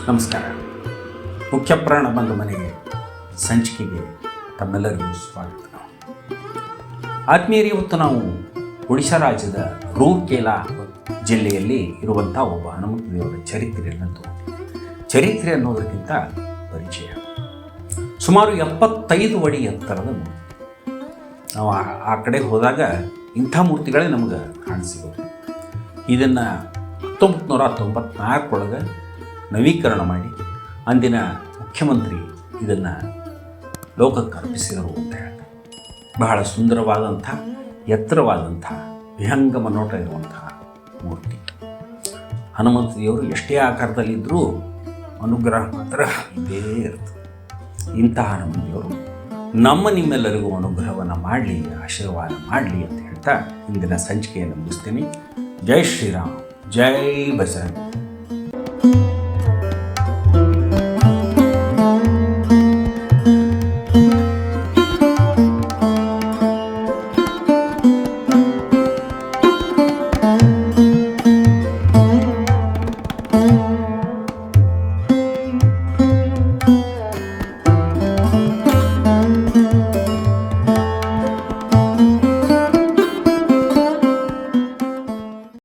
ನಮಸ್ಕಾರ. ಮುಖ್ಯಪ್ರಾಣ ಬಂದ ಮನೆಗೆ ಸಂಚಿಕೆಗೆ ತಮ್ಮೆಲ್ಲರಿಗೂ ಸ್ವಾಗತ. ಆತ್ಮೀಯರೇ, ಇವತ್ತು ನಾವು ಒಡಿಶಾ ರಾಜ್ಯದ ರೂರ್ಕೆಲಾ ಜಿಲ್ಲೆಯಲ್ಲಿ ಇರುವಂಥ ಒಬ್ಬ ಹನುಮಂತ ದೇವರ ಚರಿತ್ರೆಯನ್ನು ಚರಿತ್ರೆ ಅನ್ನೋದಕ್ಕಿಂತ ಪರಿಚಯ. ಸುಮಾರು 75 ಅಡಿ ಎತ್ತರದ ಮೂರ್ತಿ. ನಾವು ಆ ಕಡೆ ಹೋದಾಗ ಇಂಥ ಮೂರ್ತಿಗಳೇ ನಮಗೆ ಕಾಣಿಸಿಗೋದು. ಇದನ್ನು 1994 ನವೀಕರಣ ಮಾಡಿ ಅಂದಿನ ಮುಖ್ಯಮಂತ್ರಿ ಇದನ್ನು ಲೋಕಕ್ಕೆ ಅರ್ಪಿಸಿದರು ಅಂತ ಹೇಳ್ತಾರೆ. ಬಹಳ ಸುಂದರವಾದಂಥ ಎತ್ತರವಾದಂಥ ವಿಹಂಗಮ ನೋಟ ಇರುವಂತಹ ಮೂರ್ತಿ. ಹನುಮಂತ ದೇವರು ಎಷ್ಟೇ ಆಕಾರದಲ್ಲಿದ್ದರೂ ಅನುಗ್ರಹ ಮಾತ್ರ ಇದೇ ಇರ್ತದೆ. ಇಂತಹ ಹನುಮಂತ ದೇವರು ನಿಮ್ಮೆಲ್ಲರಿಗೂ ಅನುಗ್ರಹವನ್ನು ಮಾಡಲಿ, ಆಶೀರ್ವಾದ ಮಾಡಲಿ ಅಂತ ಹೇಳ್ತಾ ಇಂದಿನ ಸಂಚಿಕೆಯನ್ನು ಮುಗಿಸ್ತೀನಿ. ಜೈ ಶ್ರೀರಾಮ್, ಜೈ ಬಸವಣ್ಣ.